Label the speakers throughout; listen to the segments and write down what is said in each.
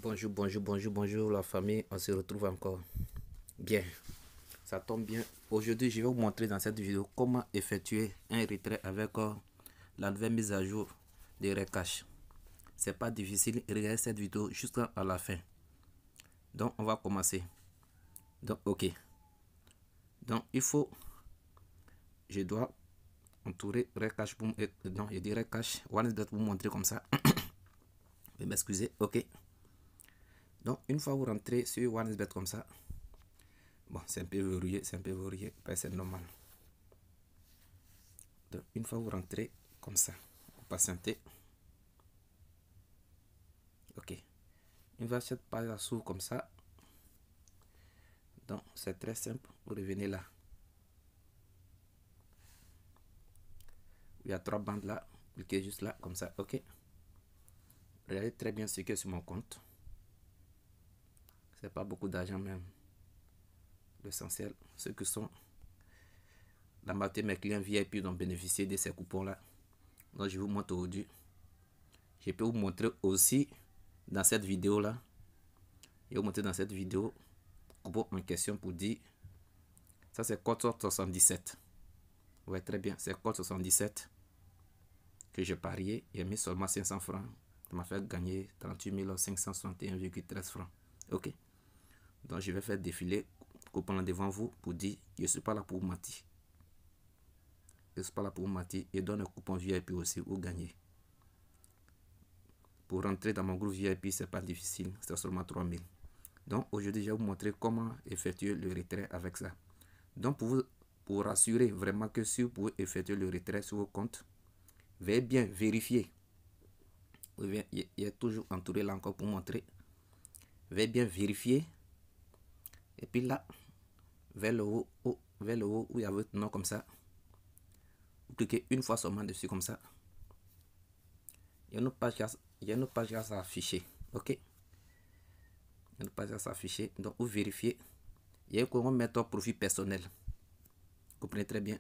Speaker 1: Bonjour la famille, on se retrouve encore. Bien, ça tombe bien. Aujourd'hui, je vais vous montrer dans cette vidéo comment effectuer un retrait avec la nouvelle mise à jour de Recache. C'est pas difficile, regardez cette vidéo jusqu'à la fin. Donc, on va commencer. Donc, ok. Donc, je dois entourer Recache pour non, je dis Recache, OneSBet pour vous montrer comme ça. Veuillez m'excuser, ok. Donc, une fois vous rentrez sur OneSBet comme ça, bon, c'est un peu verrouillé, c'est normal. Donc, une fois vous rentrez comme ça, vous patientez. Ok. Une fois cette page s'ouvre comme ça, donc c'est très simple. Vous revenez là. Il y a trois bandes là. Cliquez juste là, comme ça. Ok. Regardez très bien ce qui est sur mon compte. C'est pas beaucoup d'argent même. L'essentiel, ceux qui sont la majorité de mes clients VIP ont bénéficié de ces coupons là. Donc je vous montre aujourd'hui. Je peux vous montrer aussi dans cette vidéo là. Je vais vous montrer dans cette vidéo coupon en question pour dire ça c'est code 77. Ouais, très bien, c'est code 77 que j'ai parié. J'ai mis seulement 500 francs. Ça m'a fait gagner 38 561,13 francs. Ok. Donc je vais faire défiler coupon devant vous pour dire je ne suis pas là pour vous mentir. Je ne suis pas là pour vous mentir. Et donne un coupon VIP aussi ou gagner. Pour rentrer dans mon groupe VIP, c'est pas difficile. C'est seulement 3000. Donc aujourd'hui, je vais vous montrer comment effectuer le retrait avec ça. Donc pour rassurer vraiment que si vous pouvez effectuer le retrait sur vos comptes, veuillez bien vérifier. Il est toujours entouré là encore pour montrer. Veuillez bien vérifier. Et puis là, vers le haut où il y a votre nom comme ça. Vous cliquez une fois seulement dessus comme ça. Il y a une page qui va s'afficher. Ok. Il y a une page qui va s'afficher. Donc vous vérifiez. Il y a comment mettre profil personnel. Vous comprenez très bien.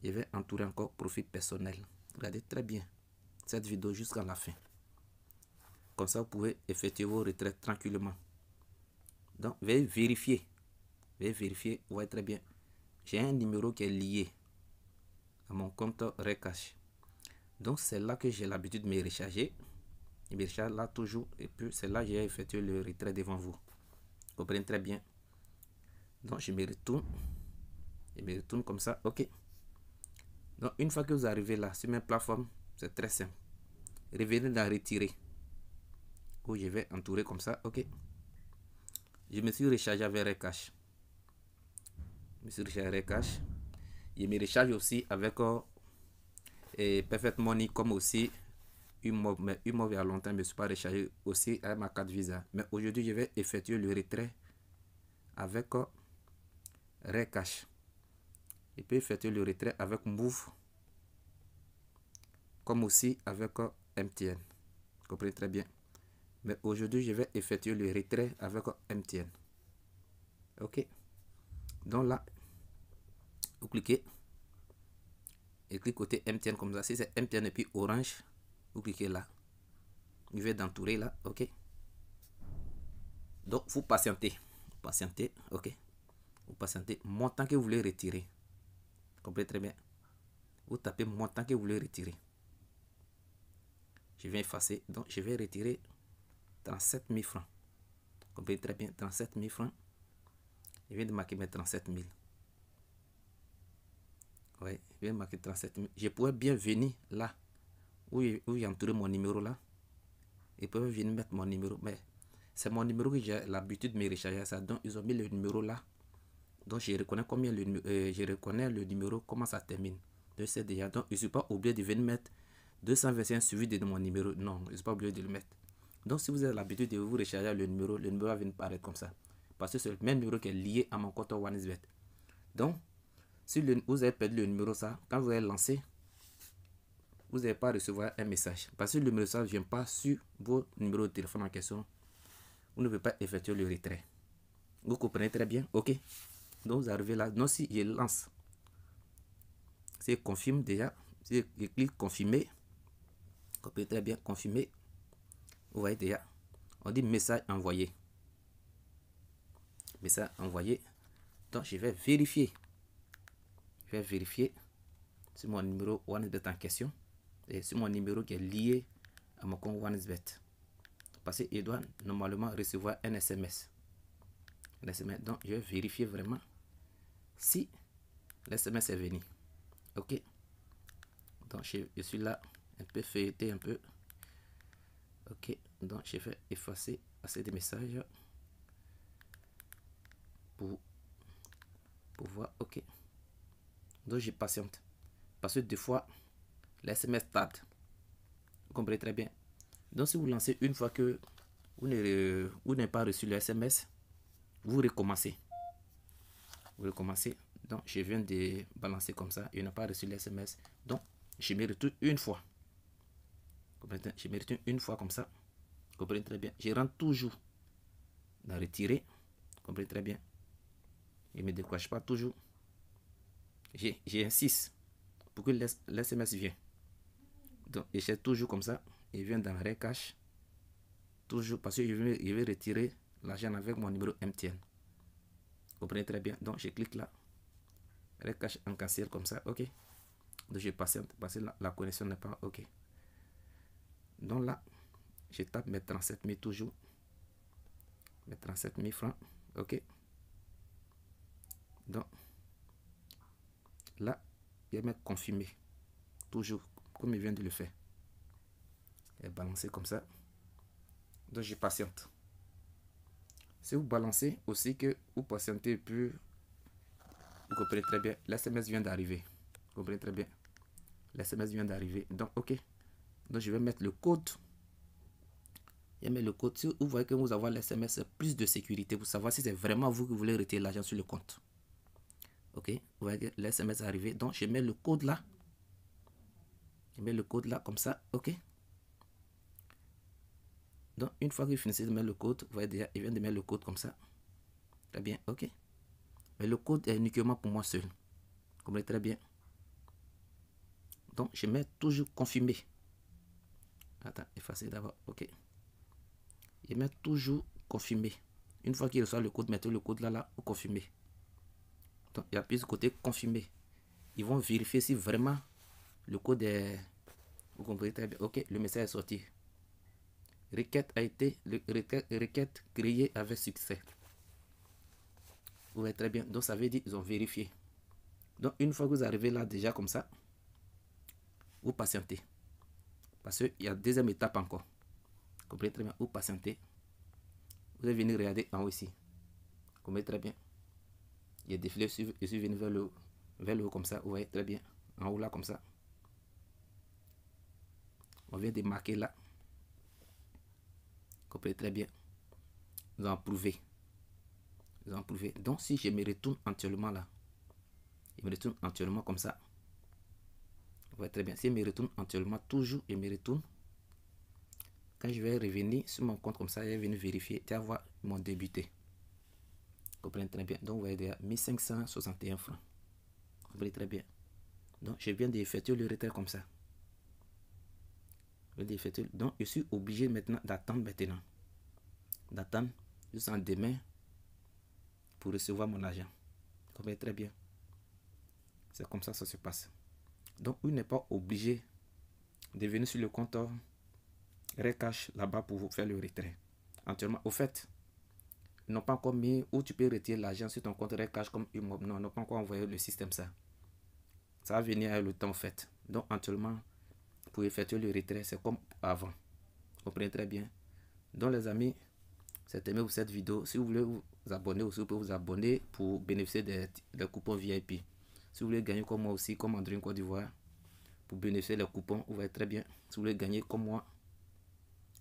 Speaker 1: Je vais entourer encore profil personnel. Regardez très bien cette vidéo jusqu'à la fin. Comme ça, vous pouvez effectuer vos retraits tranquillement. Donc, veuillez vérifier. Veuillez vérifier. Vous voyez très bien. J'ai un numéro qui est lié à mon compte Recache. Donc, c'est là que j'ai l'habitude de me recharger. Je me recharge là toujours. Et puis, c'est là que j'ai effectué le retrait devant vous. Vous comprenez très bien. Donc, je me retourne. Je me retourne comme ça. OK. Donc, une fois que vous arrivez là, sur mes plateformes, c'est très simple. Revenez dans retirer. Où je vais entourer comme ça. OK. Je me suis rechargé avec Recache. Je me suis rechargé avec Recache. Je me recharge aussi avec Perfect Money comme aussi Umov. Mais Umov il y a longtemps, je ne me suis pas rechargé aussi avec ma carte Visa. Mais aujourd'hui, je vais effectuer le retrait avec Recache. Je peux effectuer le retrait avec Move comme aussi avec MTN. Vous comprenez très bien. Mais aujourd'hui, je vais effectuer le retrait avec MTN. OK. Donc là, vous cliquez. Et cliquez côté MTN comme ça. Si c'est MTN et puis Orange, vous cliquez là. Je vais d'entourer là. OK. Donc, vous patientez. Patientez. OK. Vous patientez. Montant que vous voulez retirer. Vous comprenez très bien. Vous tapez montant que vous voulez retirer. Je vais effacer. Donc, je vais retirer 37 000 francs. Vous comprenez très bien. 37 000 francs. Je viens de marquer mes 37 000. Oui, je viens de marquer 37 000. Je pourrais bien venir là, où il y a entouré mon numéro là. Et pourrais venir mettre mon numéro. Mais c'est mon numéro que j'ai l'habitude de me recharger à ça. Donc, ils ont mis le numéro là. Donc, je reconnais le numéro, comment ça termine. Donc, c'est déjà. Donc, je ne suis pas obligé de venir mettre 221 suivi de mon numéro. Non, je ne suis pas obligé de le mettre. Donc, si vous avez l'habitude de vous recharger le numéro va venir paraître comme ça. Parce que c'est le même numéro qui est lié à mon compte OneSBet. Donc, si vous avez perdu le numéro ça, quand vous allez lancer, vous n'allez pas recevoir un message. Parce que le numéro ça ne vient pas sur vos numéros de téléphone en question. Vous ne pouvez pas effectuer le retrait. Vous comprenez très bien? OK. Donc, vous arrivez là. Donc, si je lance, si je confirme déjà, si je clique confirmer, vous comprenez très bien, confirmer, vous voyez déjà, On dit message envoyé. Message envoyé. Donc, je vais vérifier. Je vais vérifier sur mon numéro OneXBet en question et sur mon numéro qui est lié à mon compte OneXBet. Parce qu'il doit normalement recevoir un SMS. Donc, je vais vérifier vraiment si l'SMS est venu. Ok. Donc, je suis là, un peu feuilleté un peu. Ok. Donc, je vais effacer assez de messages pour voir. Ok. Donc, je patiente. Parce que des fois, l'SMS tarde. Vous comprenez très bien. Donc, si vous lancez une fois que vous n'avez pas reçu le SMS, vous recommencez. Vous recommencez. Donc, je viens de balancer comme ça. Il n'a pas reçu le SMS. Donc, je me retourne une fois. Je me retourne une fois comme ça. Vous comprenez très bien. Je rentre toujours dans retirer. Vous comprenez très bien. Il ne me décoche pas toujours. J'insiste pour que l'SMS vienne. Donc, je cherche toujours comme ça. Il vient dans recache. Toujours parce que je vais retirer l'argent avec mon numéro MTN. Vous comprenez très bien. Donc, je clique là. Recache en cancel comme ça. OK. Donc, je patiente parce que la connexion n'est pas OK. Donc là, je tape mes 37 000 toujours. Mes 37 000 francs. OK. Donc, là, il va me confirmer. Toujours, comme il vient de le faire. Et balancer comme ça. Donc, je patiente. Si vous balancez aussi que vous patientez plus, vous comprenez très bien. L'SMS vient d'arriver. Vous comprenez très bien. L'SMS vient d'arriver. Donc, OK. Donc, je vais mettre le code. Je mets le code. Si vous voyez que vous avez l'SMS, plus de sécurité pour savoir si c'est vraiment vous qui voulez retirer l'argent sur le compte. OK. Vous voyez que l'SMS est arrivé. Donc, je mets le code là. Je mets le code là comme ça. OK. Donc, une fois que vous finissez de mettre le code, vous voyez déjà, il vient de mettre le code comme ça. Très bien. OK. Mais le code est uniquement pour moi seul. Vous comprenez très bien. Donc, je mets toujours confirmer. Attends, effacer d'abord. OK. Je mets toujours confirmer. Une fois qu'il reçoit le code, mettez le code là, ou confirmer. Donc, il appuie sur le côté confirmer. Ils vont vérifier si vraiment le code est... Vous comprenez très bien. OK, le message est sorti. Requête a été... Requête créée avec succès. Vous voyez très bien. Donc, ça veut dire qu'ils ont vérifié. Donc, une fois que vous arrivez là, déjà comme ça, vous patientez. Parce qu'il y a deuxième étape encore. Vous comprenez très bien. Vous patientez. Vous allez venir regarder en haut ici. Vous comprenez très bien. Il y a défilé. Je suis venu vers le haut comme ça. Vous voyez très bien. En haut là comme ça. On vient de marquer là. Vous comprenez très bien. Vous en approuvé. Vous en approuvé. Donc, si je me retourne entièrement là, je me retourne entièrement comme ça. Vous voyez très bien. Si je me retourne entièrement, toujours, je me retourne. Quand je vais revenir sur mon compte comme ça, je vais venir vérifier. Tu vas voir mon débuté. Vous comprenez très bien. Donc, vous voyez déjà 1561 francs. Vous comprenez très bien. Donc, je viens d'effectuer le retrait comme ça. Donc, je suis obligé maintenant d'attendre maintenant. D'attendre jusqu'en demain pour recevoir mon argent. Vous comprenez très bien. C'est comme ça que ça se passe. Donc, vous n'êtes pas obligé de venir sur le compte Recache là-bas pour vous faire le retrait. Actuellement, au fait, ils n'ont pas encore mis où tu peux retirer l'argent sur ton compte Recache comme Immobile. Non, ils n'ont pas encore envoyé le système ça. Ça va venir avec le temps en fait. Donc, actuellement, pour effectuer le retrait, c'est comme avant. Vous comprenez très bien. Donc, les amis, c'est aimé pour cette vidéo. Si vous voulez vous abonner aussi, vous pouvez vous abonner pour bénéficier des coupons VIP. Si vous voulez gagner comme moi aussi, comme André Côte d'Ivoire, pour bénéficier des coupons, vous voyez très bien. Si vous voulez gagner comme moi,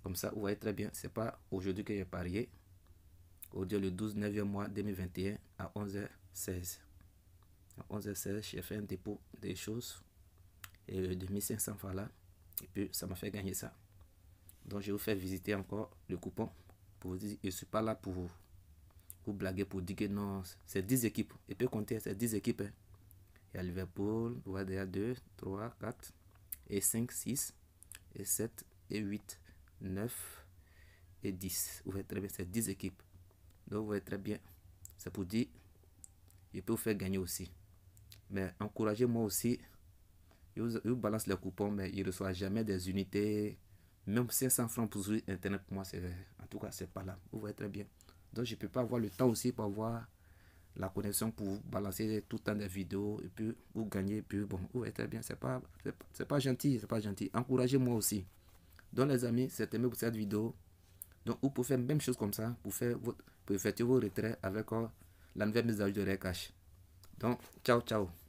Speaker 1: comme ça, vous voyez très bien. C'est pas aujourd'hui que j'ai parié. Aujourd'hui, le 12 9e mois 2021 à 11h16. À 11h16, j'ai fait un dépôt des choses et de 1500 francs là. Et puis, ça m'a fait gagner ça. Donc, je vais vous faire visiter encore le coupon pour vous dire, je ne suis pas là pour vous blaguer, pour dire que non, c'est 10 équipes. Et puis, compter, c'est 10 équipes. Hein. Il y a Liverpool, vous voyez déjà 2, 3, 4, et 5, 6, et 7, et 8, 9, et 10. Vous voyez très bien, c'est 10 équipes. Donc vous voyez très bien, c'est pour dire, je peux vous faire gagner aussi. Mais encouragez-moi aussi. Je vous balance les coupons, mais il ne reçoit jamais des unités. Même 500 francs pour jouer Internet, pour moi, en tout cas, c'est pas là. Vous voyez très bien. Donc, je ne peux pas avoir le temps aussi pour avoir la connexion pour balancer tout le temps des vidéos et puis vous gagner. Et puis, bon, vous voyez très bien. C'est pas gentil. C'est pas gentil. Encouragez-moi aussi. Donc, les amis, c'est aimé pour cette vidéo. Donc, vous pouvez faire même chose comme ça pour effectuer vos retraits avec la nouvelle mise à jour de Recash. Donc, ciao, ciao.